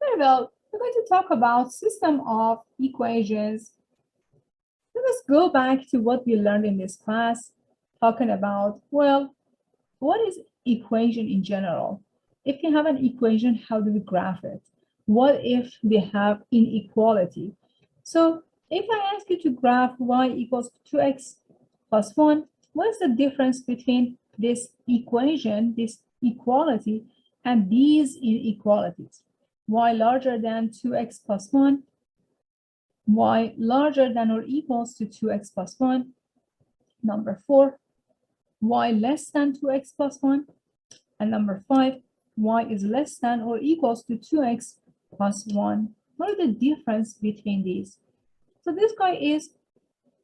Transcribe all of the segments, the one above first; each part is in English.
Very well. We're going to talk about system of equations. Let us go back to what we learned in this class, talking about, well, what is equation in general? If you have an equation, how do we graph it? What if they have inequality? So if I ask you to graph y equals 2x plus 1, what is the difference between this equation, this equality, and these inequalities? Y larger than 2x plus 1, y larger than or equals to 2x plus 1. Number 4, y less than 2x plus 1. And number 5, y is less than or equals to 2x plus 1. What are the difference between these? So this guy is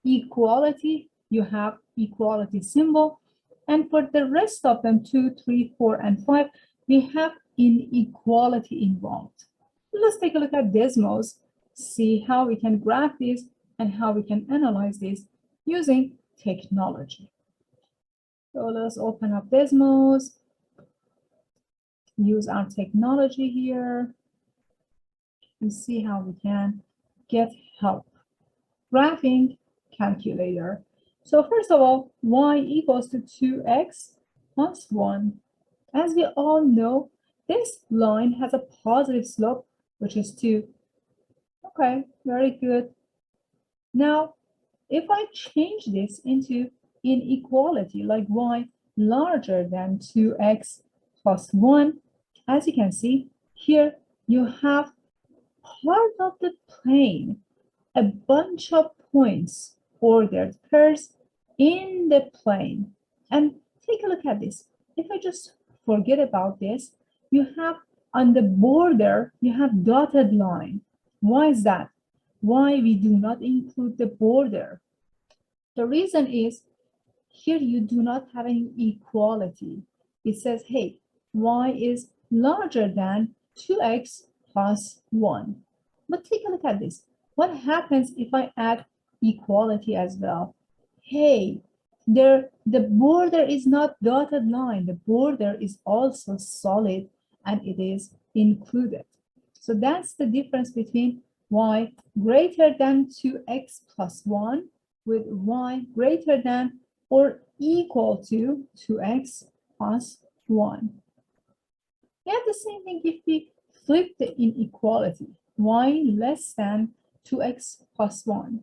equality. You have equality symbol. And for the rest of them, 2, 3, 4, and 5, we have inequality involved. Let's take a look at Desmos, see how we can graph this and how we can analyze this using technology. So let's open up Desmos, use our technology here, and see how we can get help. Graphing calculator. So first of all, y equals to 2x plus 1. As we all know, this line has a positive slope, which is 2. Okay, very good. Now, if I change this into inequality, like y larger than 2x plus 1, as you can see, here you have part of the plane, a bunch of points, ordered pairs in the plane. And take a look at this. If I just forget about this, you have on the border, you have dotted line. Why is that? Why we do not include the border? The reason is here you do not have an equality. It says, hey, y is larger than 2x plus 1. But take a look at this. What happens if I add equality as well? Hey, the border is not dotted line. The border is also solid and it is included. So that's the difference between y greater than 2x plus 1 with y greater than or equal to 2x plus 1. We have the same thing if we flip the inequality, y less than 2x plus 1.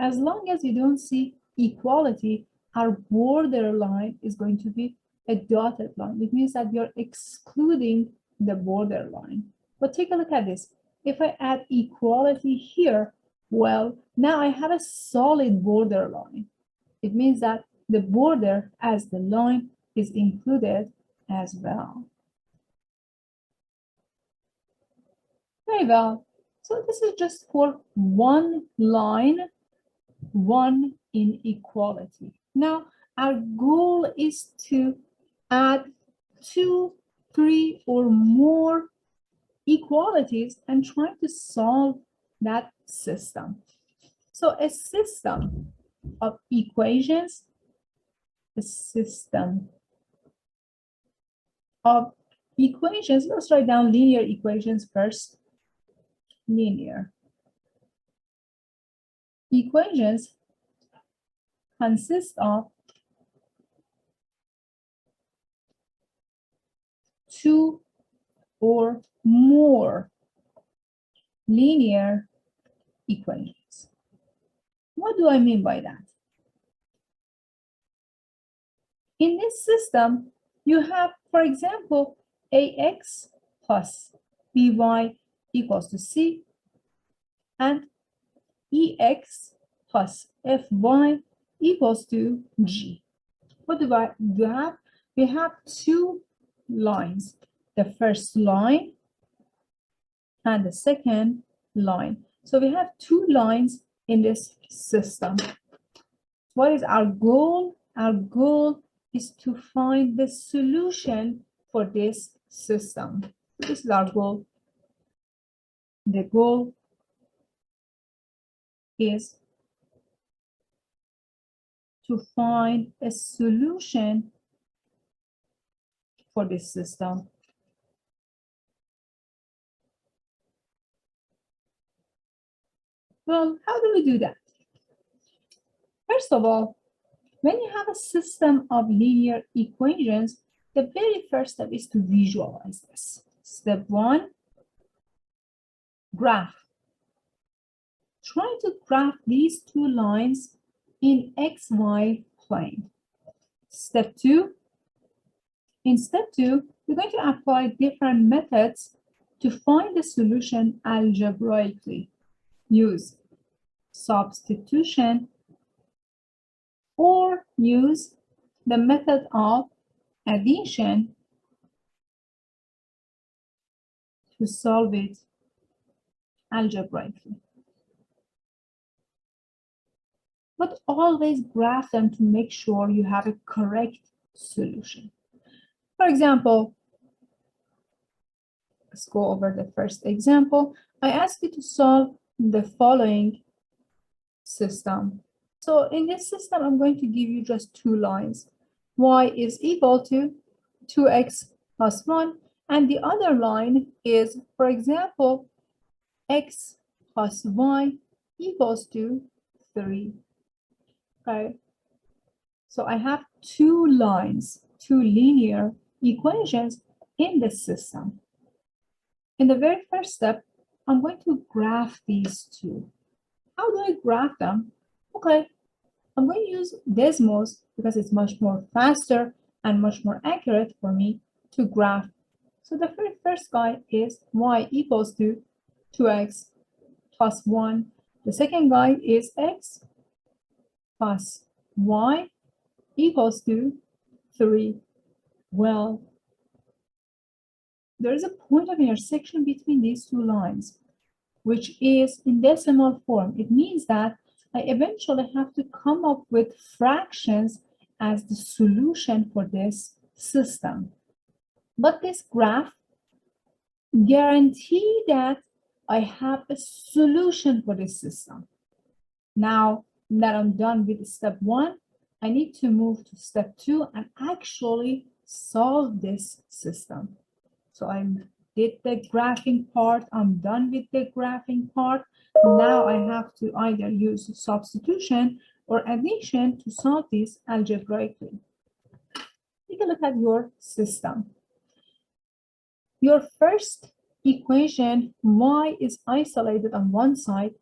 As long as you don't see equality, our border line is going to be a dotted line. It means that you're excluding the border line. But take a look at this. If I add equality here, well, now I have a solid border line. It means that the border as the line is included as well. Very well. So this is just for one line, one inequality. Now, our goal is to add 2, 3, or more equalities and try to solve that system. So a system of equations, let's write down linear equations first. Linear equations consist of 2 or more linear equations. What do I mean by that? In this system, you have, for example, ax plus by equals to c and ex plus fy equals to g. What do we have? We have two lines, the first line and the second line. So we have two lines in this system. What is our goal? Our goal is to find the solution for this system. This is our goal. The goal is to find a solution for this system. Well, how do we do that? First of all, when you have a system of linear equations, the very first step is to visualize this. Step one, graph. Try to graph these two lines in XY plane. Step two, in step two, we're going to apply different methods to find the solution algebraically. Use substitution or use the method of addition to solve it algebraically. But always graph them to make sure you have a correct solution. For example, let's go over the first example. I ask you to solve the following system. So in this system, I'm going to give you just two lines. Y is equal to 2x plus 1. And the other line is, for example, x plus y equals to 3. Okay. So I have two lines, two linear equations in this system. In the very first step, I'm going to graph these two. How do I graph them? Okay, I'm going to use Desmos because it's much more faster and much more accurate for me to graph. So the very first guy is y equals to 2x plus 1. The second guy is x plus y equals to 3. Well, there is a point of intersection between these two lines, which is in decimal form. It means that I eventually have to come up with fractions as the solution for this system. But this graph guarantees that I have a solution for this system. Now that I'm done with step one, I need to move to step two and actually solve this system. So I did the graphing part, I'm done with the graphing part. Now I have to either use substitution or addition to solve this algebraically. Take a look at your system. Your first equation, y is isolated on one side,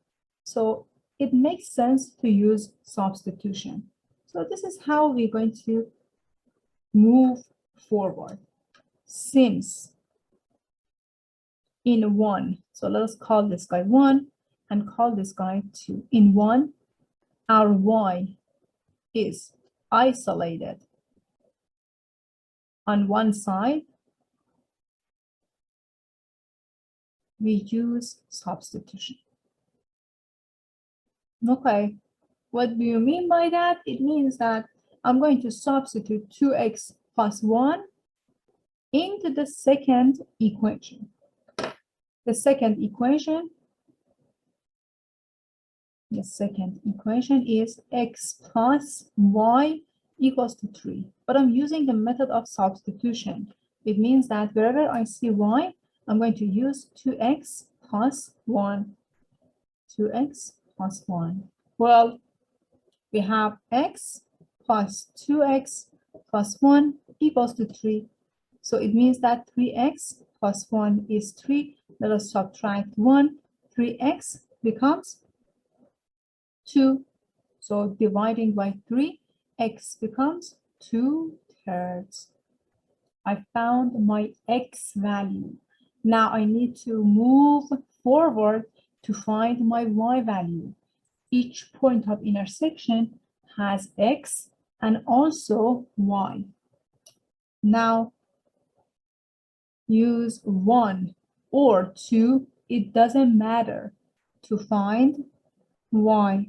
so it makes sense to use substitution. So this is how we're going to move forward. Since in 1, so let us call this guy 1 and call this guy 2. In 1, our y is isolated on one side. We use substitution. Okay, what do you mean by that? It means that I'm going to substitute 2x plus 1 into the second equation. The second equation is x plus y equals to 3. But I'm using the method of substitution. It means that wherever I see y, I'm going to use 2x plus 1. 2x plus 1. Well, we have x plus 2x plus 1 equals to 3. So it means that 3x plus 1 is 3. Let us subtract 1. 3x becomes 2. So dividing by 3, x becomes 2/3. I found my x value. Now I need to move forward to find my y value. Each point of intersection has x and also y. Now use 1 or 2, it doesn't matter, to find y.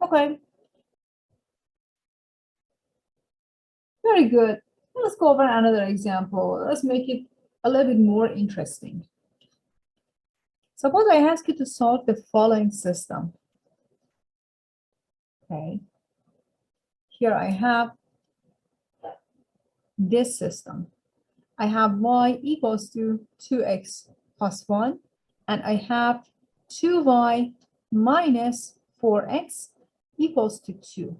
Okay. Very good. Let's go over another example. Let's make it a little bit more interesting. Suppose I ask you to solve the following system. Okay. Here I have this system. I have y equals to 2x plus 1, and I have 2y minus 4x equals to 2.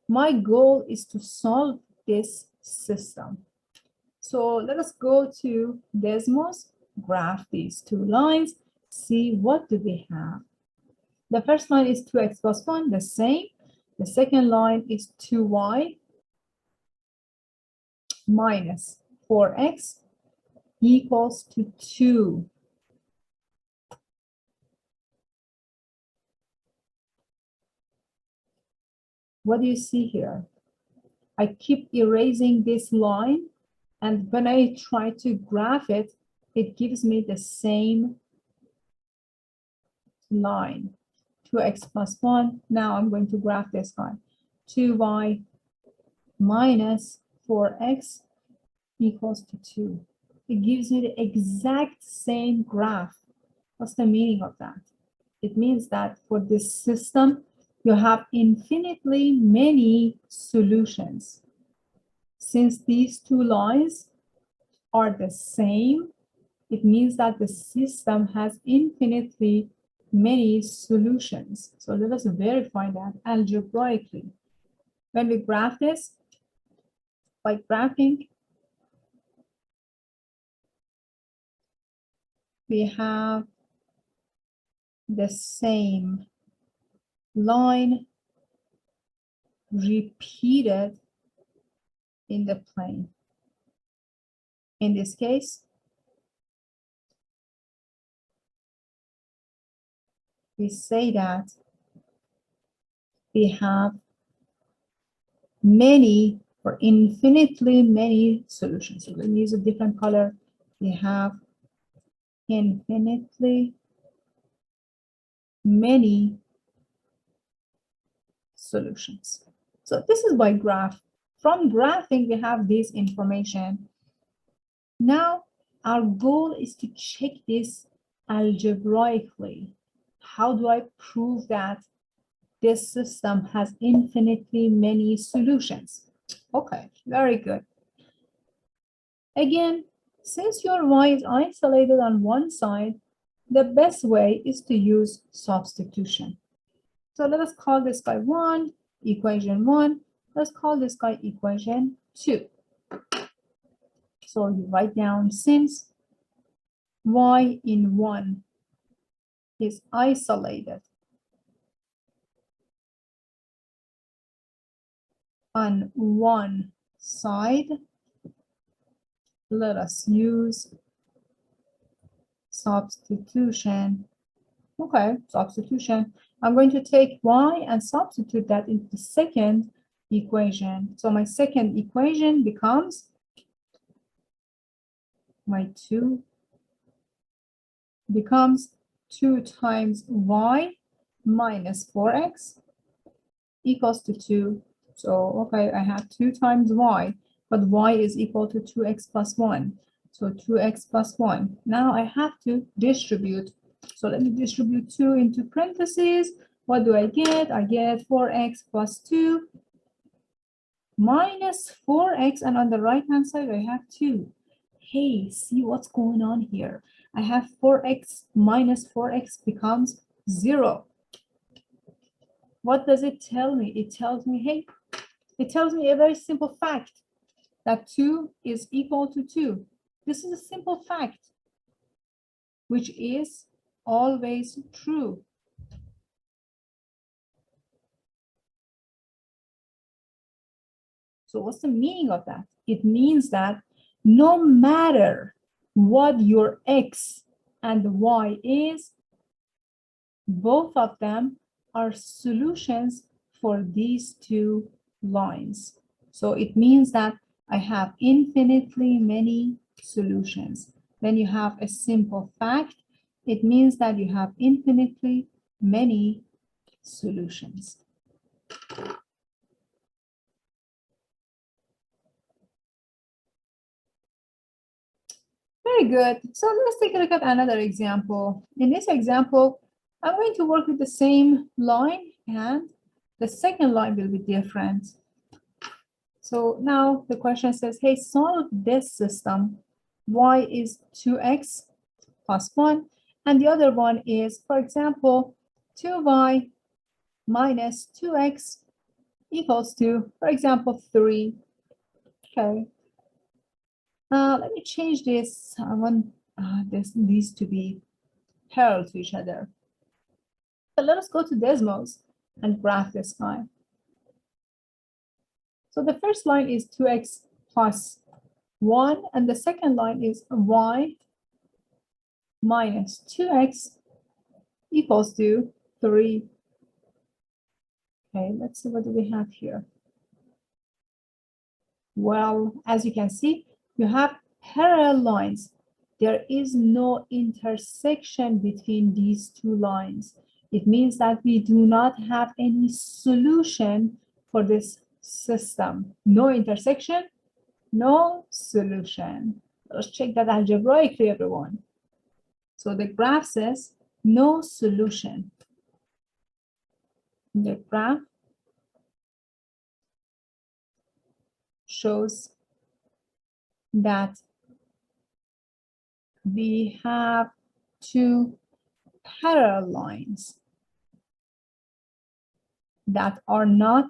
My goal is to solve this system. So let us go to Desmos, graph these two lines, see what do we have. The first line is 2x plus 1, the same. The second line is 2y minus 4x equals to 2. What do you see here? I keep erasing this line, and when I try to graph it, it gives me the same line. 2x plus 1. Now I'm going to graph this line. 2y minus 4x equals to 2. It gives me the exact same graph. What's the meaning of that? It means that for this system, you have infinitely many solutions. Since these two lines are the same, it means that the system has infinitely many solutions. So let us verify that algebraically. When we graph this, by graphing, we have the same line repeated in the plane. In this case, we say that we have many or infinitely many solutions. So we'll use a different color. We have infinitely many solutions. So this is by graph. From graphing, we have this information. Now, our goal is to check this algebraically. How do I prove that this system has infinitely many solutions? Okay, very good. Again, since your y is isolated on one side, the best way is to use substitution. So let us call this guy 1, equation 1. Let's call this guy equation 2. So you write down, since y in 1 is isolated on one side, let us use substitution. Okay, substitution. I'm going to take y and substitute that into the second equation. So my second equation becomes my 2 becomes 2 times y minus 4x equals to 2. So, okay, I have 2 times y, but y is equal to 2x plus 1. So 2x plus 1. Now I have to distribute. So let me distribute 2 into parentheses. What do I get? I get 4x plus 2 minus 4x, and on the right-hand side, I have 2. Hey, see what's going on here? I have 4x minus 4x becomes 0. What does it tell me? It tells me, hey, it tells me a very simple fact, that 2 is equal to 2. This is a simple fact, which is always true. So what's the meaning of that? It means that no matter what your x and y is, both of them are solutions for these two lines. So it means that I have infinitely many solutions. When you have a simple fact, it means that you have infinitely many solutions. Very good. So let's take a look at another example. In this example, I'm going to work with the same line, and the second line will be different. So now the question says, hey, solve this system. Y is 2x plus 1. And the other one is, for example, 2y minus 2x equals to, for example, 3. Okay. Let me change this. I want these to be parallel to each other. So let us go to Desmos and graph this guy. So the first line is 2x plus 1, and the second line is y minus 2x equals to 3. Okay, let's see what do we have here. Well, as you can see, you have parallel lines. There is no intersection between these two lines. It means that we do not have any solution for this system. No intersection, no solution. Let's check that algebraically, everyone. So the graph says no solution. The graph shows that we have two parallel lines that are not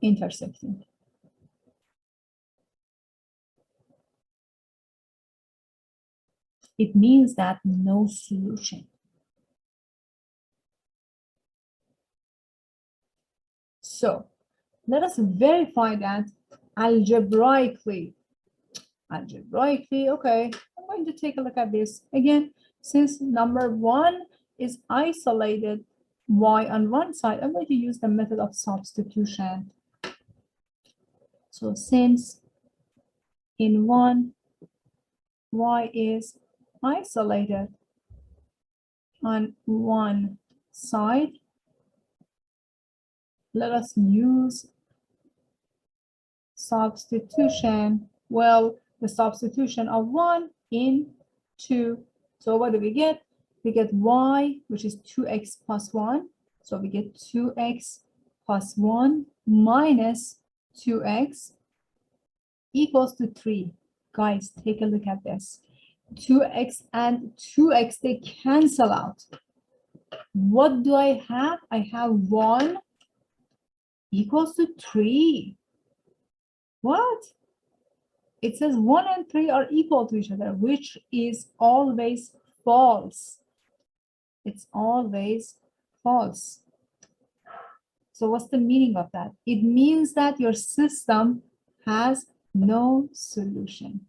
intersecting. It means that no solution. So let us verify that algebraically. Okay, I'm going to take a look at this. Again, since number 1 is isolated y on one side, I'm going to use the method of substitution. So since in 1, y is isolated on one side, let us use substitution. Well, the substitution of 1 in 2. So what do we get? We get y, which is 2x plus 1. So we get 2x plus 1 minus 2x equals to 3. Guys, take a look at this. 2x and 2x, they cancel out. What do I have? I have 1 equals to 3. What? It says 1 and 3 are equal to each other, which is always false. It's always false. So what's the meaning of that? It means that your system has no solution.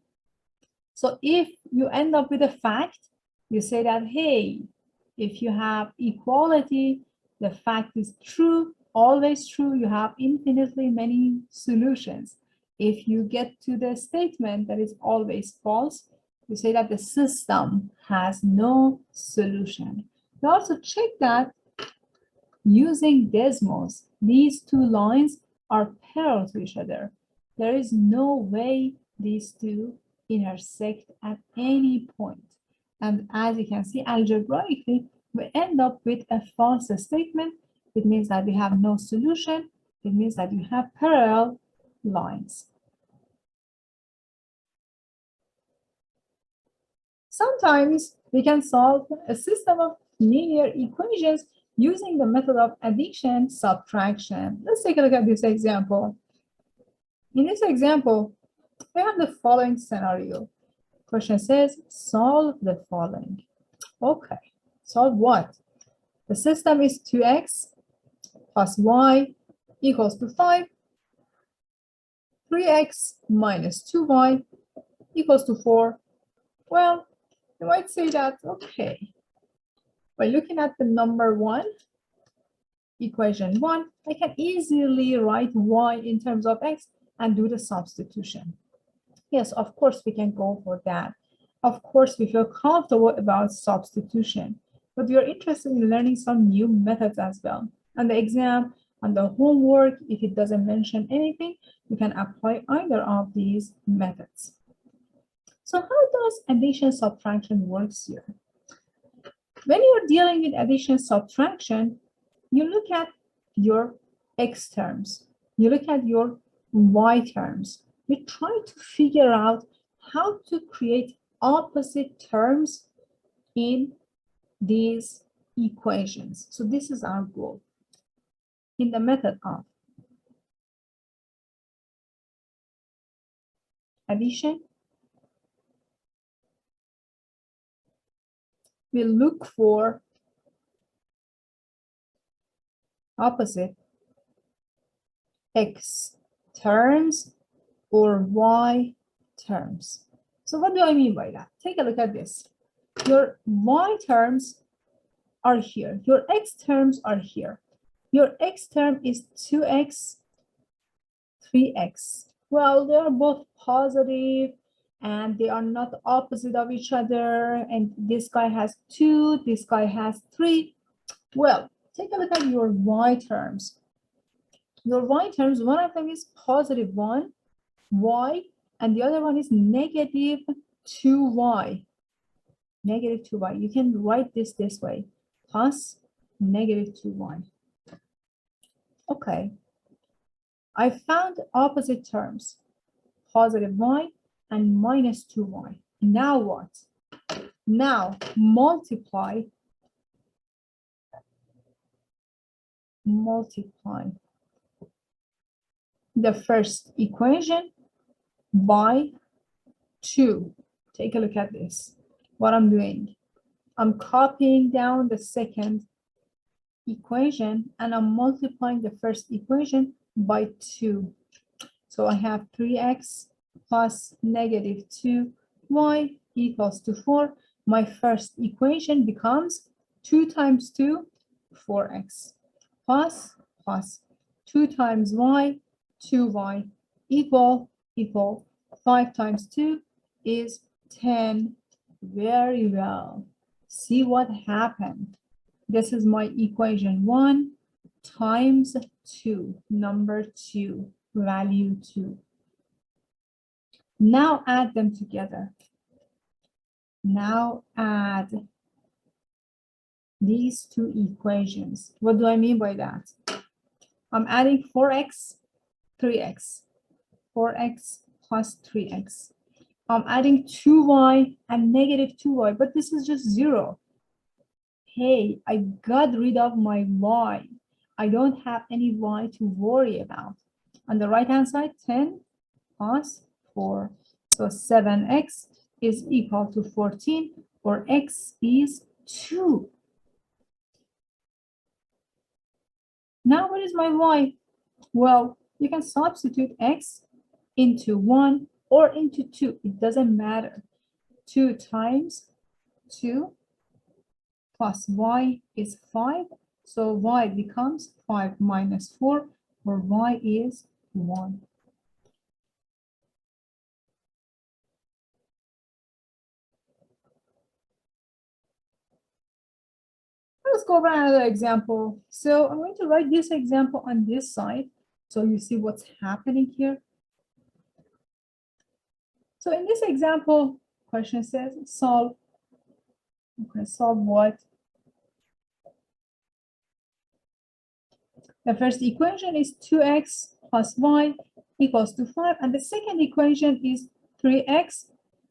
So if you end up with a fact, you say that, hey, if you have equality, the fact is true, always true, you have infinitely many solutions. If you get to the statement that is always false, you say that the system has no solution. You also check that using Desmos, these two lines are parallel to each other. There is no way these two intersect at any point. And as you can see, algebraically, we end up with a false statement. It means that we have no solution. It means that you have parallel lines. Sometimes we can solve a system of linear equations using the method of addition, subtraction. Let's take a look at this example. In this example, we have the following scenario. Question says, solve the following. Okay, solve what? The system is 2x plus y equals to 5. 3x minus 2y equals to 4. Well, you might say that, okay, by looking at the number 1, equation 1, I can easily write y in terms of x and do the substitution. Yes, of course, we can go for that. Of course, we feel comfortable about substitution, but we are interested in learning some new methods as well. On the exam, on the homework, if it doesn't mention anything, you can apply either of these methods. So how does addition subtraction works here? When you're dealing with addition subtraction, you look at your x terms, you look at your y terms. You try to figure out how to create opposite terms in these equations. So this is our goal. In the method of addition, we look for opposite x terms or y terms. So what do I mean by that? Take a look at this. Your y terms are here. Your x terms are here. Your x term is 2x, 3x. Well, they are both positive and they are not opposite of each other. And this guy has 2, this guy has 3. Well, take a look at your y terms. Your y terms, one of them is positive 1, y, and the other one is negative 2y. Negative 2y. You can write this way, plus negative 2y. Okay. I found opposite terms, positive y and minus 2y. Now what? Now multiply the first equation by 2. Take a look at this. What I'm doing, I'm copying down the second equation and I'm multiplying the first equation by 2. So I have 3x plus negative 2y equals to 4. My first equation becomes 2 times 2, 4x, plus 2 times y, 2y, equal 5 times 2 is 10. Very well. See what happened. This is my equation 1 times 2, number 2, value 2. Now add them together. Now add these two equations. What do I mean by that? I'm adding 4x, 3x, 4x plus 3x. I'm adding 2y and negative 2y, but this is just 0. Hey, I got rid of my y. I don't have any y to worry about. On the right-hand side, 10 plus 4. So 7x is equal to 14, or x is 2. Now what is my y? Well, you can substitute x into 1 or into 2. It doesn't matter. 2 times 2 plus y is 5. So y becomes 5 minus 4, or y is 1. Let's go over another example. So I'm going to write this example on this side so you see what's happening here. So in this example, question says solve. Okay, solve what? The first equation is 2x plus y equals to 5, and the second equation is 3x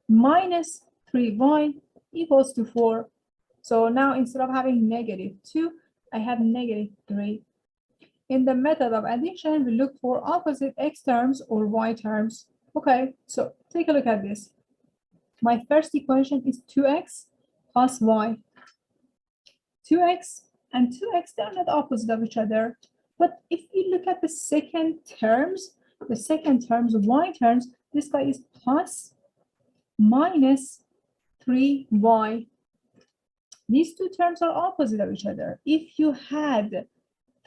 minus 3y equals to 4. So now instead of having negative 2, I have negative 3. In the method of addition, we look for opposite x terms or y terms. Okay, so take a look at this. My first equation is 2x plus y. 2x and 2x, they're not opposite of each other. But if you look at the second terms, y terms, this guy is plus minus 3y. These two terms are opposite of each other. If you had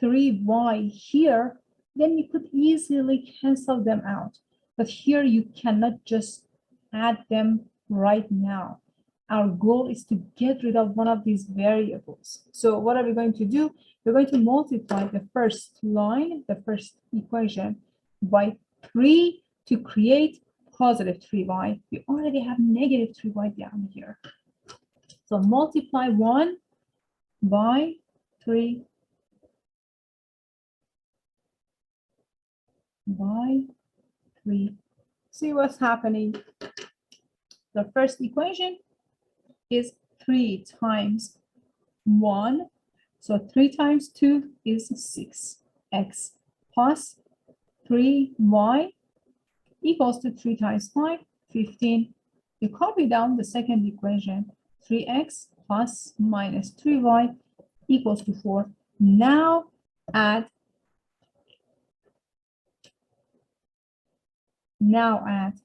3y here, then you could easily cancel them out. But here you cannot just add them right now. Our goal is to get rid of one of these variables. So what are we going to do? We're going to multiply the first line, the first equation, by 3 to create positive 3y. We already have negative 3y down here. So multiply 1 by 3 by 3. See what's happening. The first equation is 3 times 1. So 3 times 2 is 6x plus 3y equals to 3 times 5, 15. You copy down the second equation, 3x plus minus 3y equals to 4. Now add.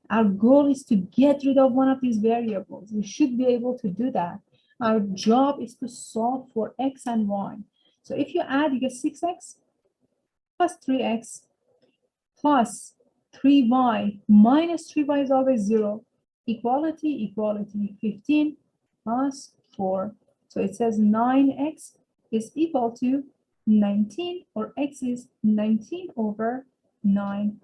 Our goal is to get rid of one of these variables. We should be able to do that. Our job is to solve for x and y. So if you add, you get 6x plus 3x plus 3y minus 3y is always 0. Equality, equality, 15 plus 4. So it says 9x is equal to 19, or x is 19 over 9.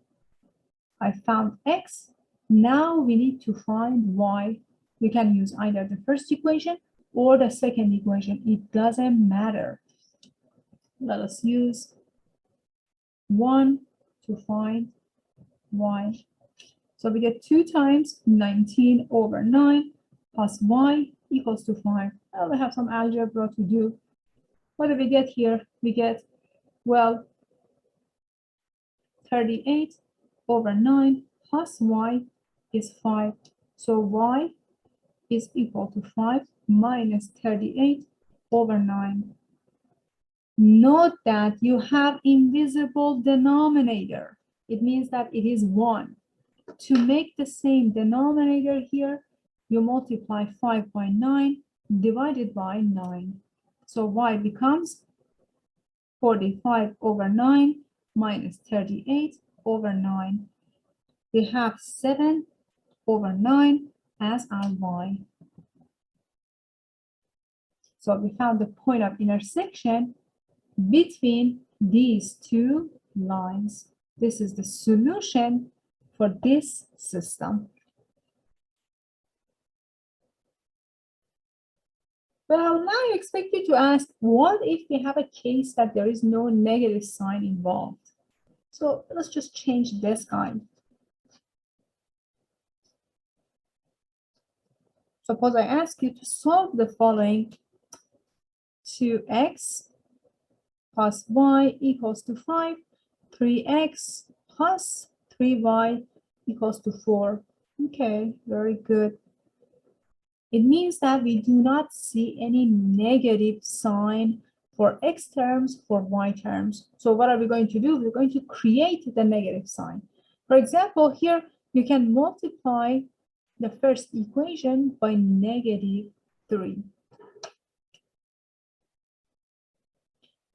I found x. Now we need to find y. We can use either the first equation or the second equation. It doesn't matter. Let us use 1 to find y. So we get 2 times 19 over 9 plus y equals to 5. Well, we have some algebra to do. What do we get here? We get, well, 38 over 9 plus y is 5. So y is equal to 5 minus 38 over 9. Note that you have invisible denominator. It means that it is 1. To make the same denominator here, you multiply 5 by 9 divided by 9. So y becomes 45 over 9 minus 38 over 9. We have 7 over 9 as our y. So we found the point of intersection between these two lines. This is the solution for this system. Well, now I expect you to ask, what if we have a case that there is no negative sign involved? So let's just change this guy. Suppose I ask you to solve the following: 2x plus y equals to 5, 3x plus 3y equals to 4. Okay, very good. It means that we do not see any negative sign for x terms, for y terms. So what are we going to do? We're going to create the negative sign. For example, here you can multiply the first equation by negative 3.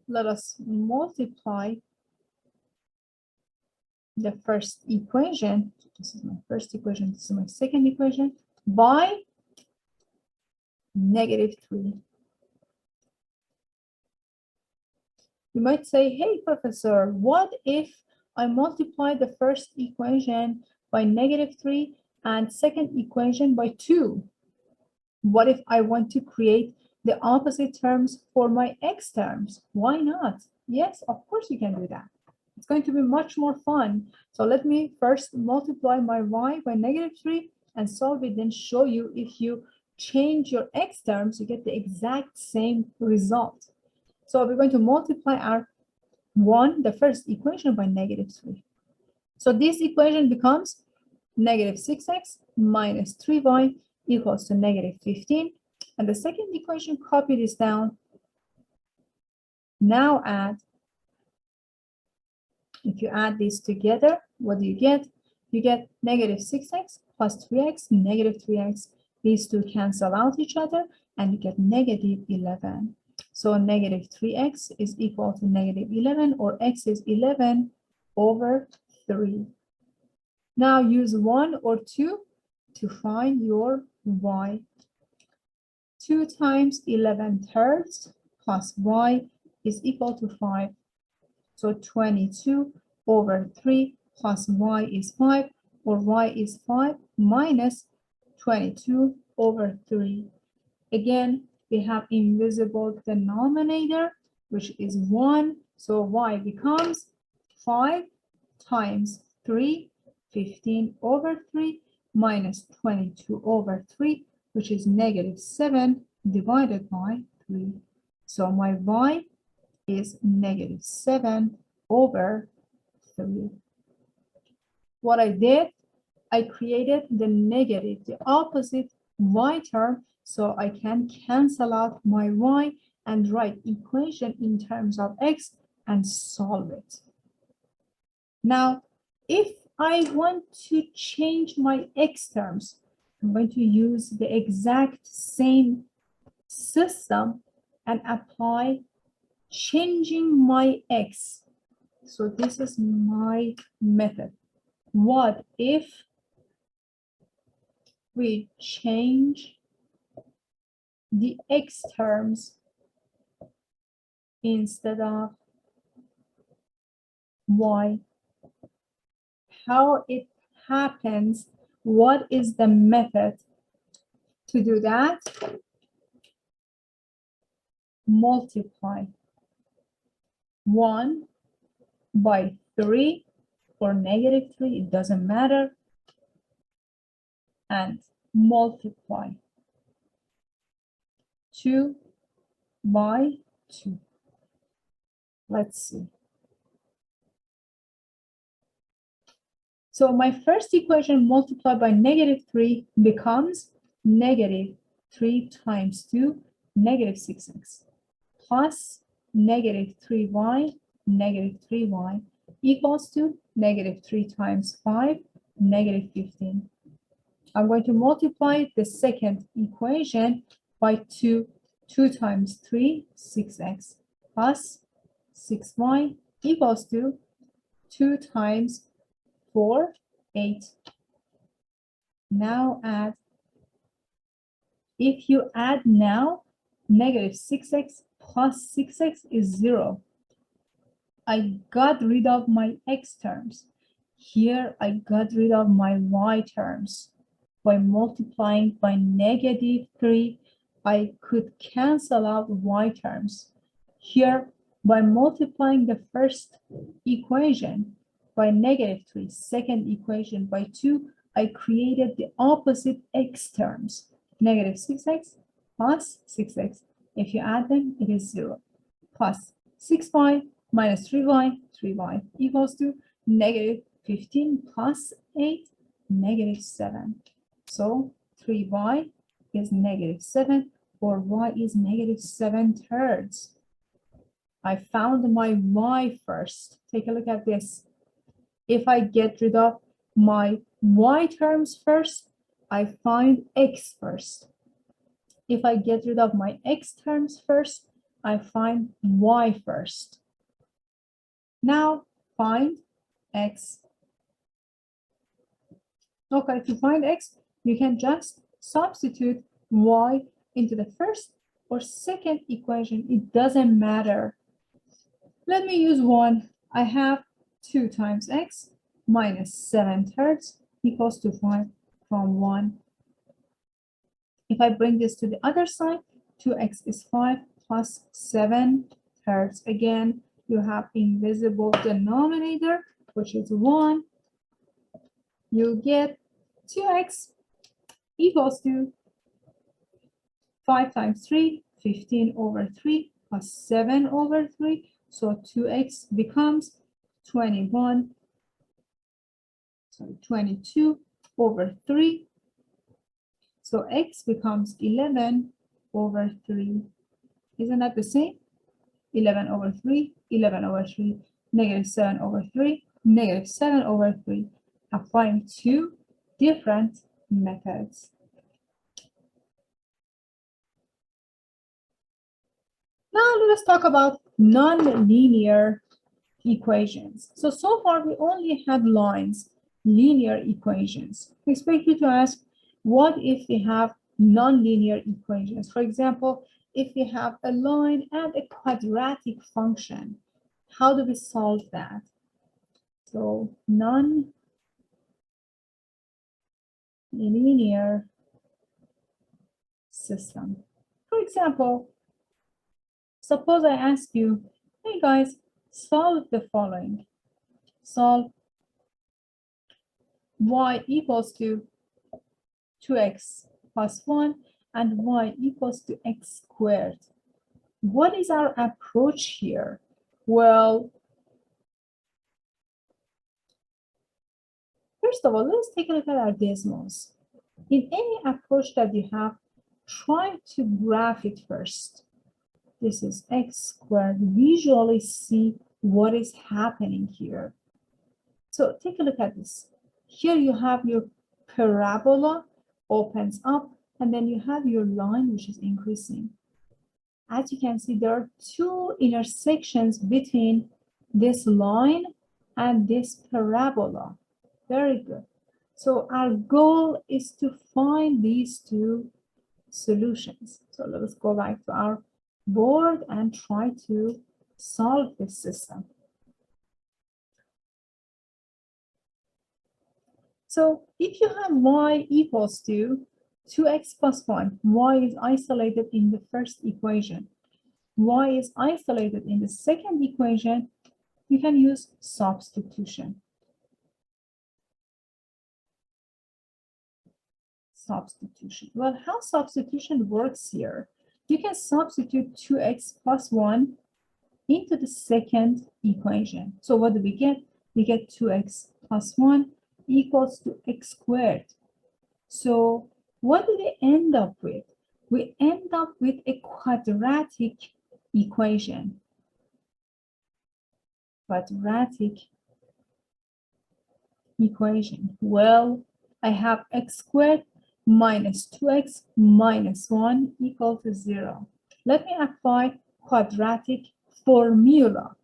Let us multiply the first equation. This is my first equation, this is my second equation, by negative 3. You might say, hey, professor, what if I multiply the first equation by negative 3 and second equation by 2? What if I want to create the opposite terms for my x terms? Why not? Yes, of course you can do that. It's going to be much more fun. So let me first multiply my y by negative 3 and solve it, then show you if you change your x terms, you get the exact same result. So we're going to multiply our the first equation by negative 3. So this equation becomes negative 6x minus 3y equals to negative 15. And the second equation, copy this down. Now add. If you add these together, what do you get? You get negative 6x plus 3x, negative 3x. These two cancel out each other, and you get negative 11. So negative 3x is equal to negative 11, or x is 11 over 3. Now use 1 or 2 to find your y. 2 times 11 thirds plus y is equal to 5. So 22 over 3 plus y is 5, or y is 5 minus 22 over 3. Again, we have invisible denominator, which is 1. So y becomes 5 times 3, 15 over 3, minus 22 over 3, which is negative 7 divided by 3. So my y is negative 7 over 3. What I did, I created the negative, the opposite y term, so I can cancel out my y and write equation in terms of x and solve it. Now, if I want to change my x terms, I'm going to use the exact same system and apply changing my x. So this is my method. What if we change the x terms instead of y? How it happens? What is the method to do that? Multiply 1 by 3 or negative 3, it doesn't matter, and multiply 2 by 2. Let's see. So my first equation multiplied by negative 3 becomes negative 3 times 2, negative 6x, plus negative 3y, negative 3y, equals to negative 3 times 5, negative 15. I'm going to multiply the second equation by 2. 2 times 3, 6x, plus 6y equals to 2 times 4, 8. Now add. If you add now, negative 6x plus 6x is 0. I got rid of my x terms. Here I got rid of my y terms. By multiplying by negative 3, I could cancel out y terms. Here, by multiplying the first equation by negative 3, second equation by 2, I created the opposite x terms. Negative 6x plus 6x. If you add them, it is 0. Plus 6y minus 3y, 3y equals to negative 15 plus 8, negative 7. So 3y is negative 7, or y is negative 7/3. I found my y first. Take a look at this. If I get rid of my y terms first, I find x first. If I get rid of my x terms first, I find y first. Now find x. Okay, to find x, you can just substitute y into the first or second equation. It doesn't matter. Let me use 1. I have 2 times x minus 7/3 equals to 5 from 1. If I bring this to the other side, 2x is 5 plus 7/3. Again, you have invisible denominator, which is 1. You get 2x equals to 5 times 3, 15 over 3 plus 7 over 3. So 2x becomes 22 over 3. So x becomes 11 over 3. Isn't that the same? 11 over 3, 11 over 3, negative 7 over 3, negative 7 over 3. Applying 2 different methods. Now let us talk about nonlinear equations. So far we only had lines, linear equations. I expect you to ask, what if we have nonlinear equations? For example, if we have a line and a quadratic function, how do we solve that? So non-linear system. For example, suppose I ask you, hey guys, solve the following. Solve y equals to 2x plus 1 and y equals to x squared. what is our approach here? Well, first of all, let's take a look at our decimals. In any approach that you have, try to graph it first. This is x squared. Visually see what is happening here. So take a look at this. Here you have your parabola opens up, and then you have your line which is increasing. As you can see, there are two intersections between this line and this parabola. Very good. So our goal is to find these two solutions. So let's go back to our board and try to solve this system. So if you have y equals to 2x plus 1, y is isolated in the first equation, y is isolated in the second equation, you can use substitution. Substitution. Well, how substitution works here? You can substitute 2x plus 1 into the second equation. So what do we get? We get 2x plus 1 equals to x squared. So what do we end up with? We end up with a quadratic equation. Quadratic equation. Well, I have x squared minus 2x minus 1 equal to 0. Let me apply quadratic formula.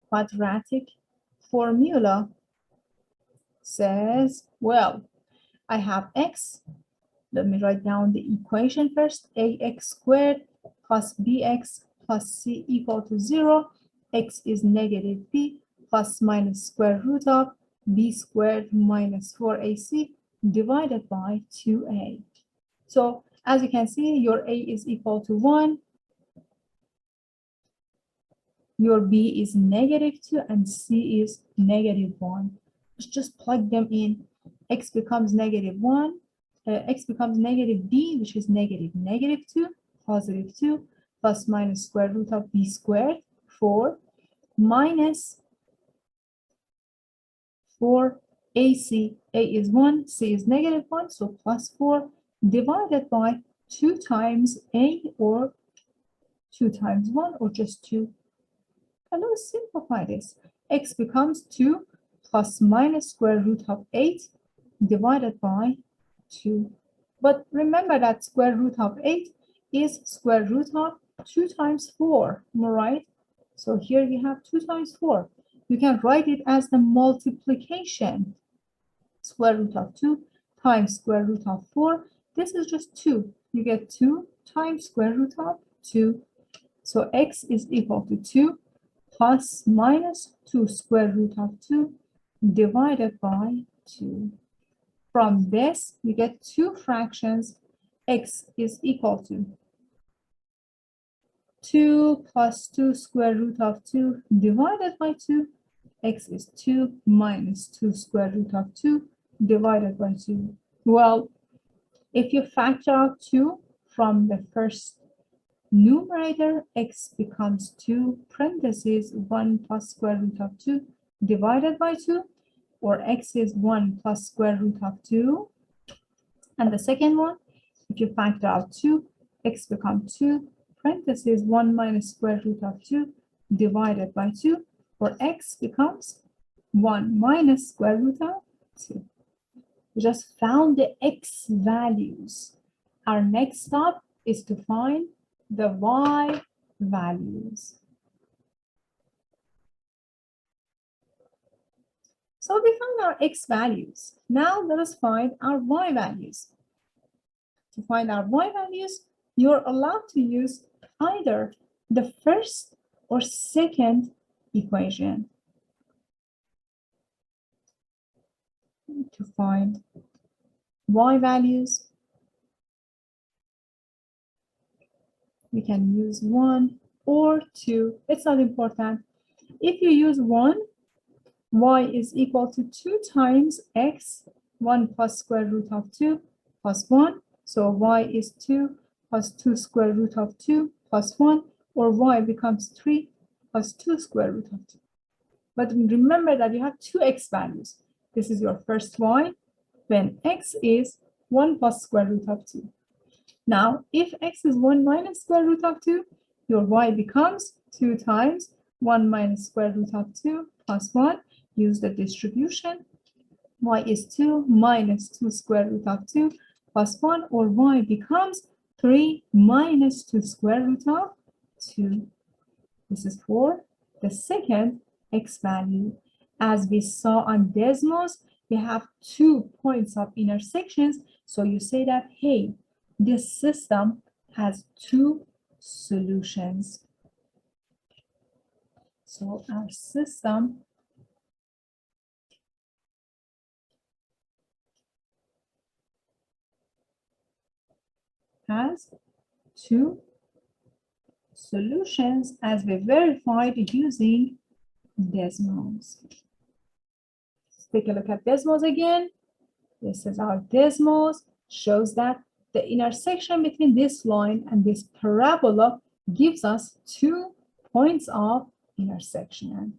Quadratic formula says, well, I have x. Let me write down the equation first. Ax squared plus bx plus c equal to 0. X is negative b plus minus square root of b squared minus 4ac divided by 2a. So as you can see, your a is equal to 1. Your b is negative 2 and c is negative 1. Let's just plug them in. X becomes negative 1. X becomes negative b, which is negative 2, positive 2, plus minus square root of b squared, 4, minus 4 ac. A is 1, c is negative 1, so plus 4, divided by 2 times a, or 2 times 1, or just 2. And let's simplify this. X becomes 2 plus minus square root of 8 divided by 2. But remember that square root of 8 is square root of 2 times 4, right? So here we have 2 times 4. You can write it as the multiplication. Square root of 2 times square root of 4. This is just 2. You get 2 times square root of 2. So x is equal to 2 plus minus 2 square root of 2 divided by 2. From this, we get two fractions. X is equal to 2 plus 2 square root of 2 divided by 2. X is 2 minus 2 square root of 2 divided by 2. Well, if you factor out 2 from the first numerator, x becomes 2 parentheses 1 plus square root of 2 divided by 2, or x is 1 plus square root of 2. And the second one, if you factor out 2, x becomes 2 parentheses 1 minus square root of 2 divided by 2, or x becomes 1 minus square root of 2. We just found the x values. Our next step is to find the y values. So we found our x values. Now let us find our y values. To find our y values, you're allowed to use either the first or second equation to find y values. You can use 1 or 2. It's not important. If you use 1, y is equal to 2 times x, 1 plus square root of 2 plus 1. So y is 2 plus 2 square root of 2 plus 1, or y becomes 3 plus 2 square root of 2. But remember that you have two x values. This is your first y, when x is 1 plus square root of 2. Now, if x is 1 minus square root of 2, your y becomes 2 times 1 minus square root of 2 plus 1. Use the distribution. Y is 2 minus 2 square root of 2 plus 1, or y becomes 3 minus 2 square root of 2. This is for the second x value. As we saw on Desmos, we have 2 points of intersections. So you say that, hey, this system has 2 solutions. So our system has 2 solutions, as we verified using Desmos. Let's take a look at Desmos again. This is our Desmos, shows that the intersection between this line and this parabola gives us 2 points of intersection.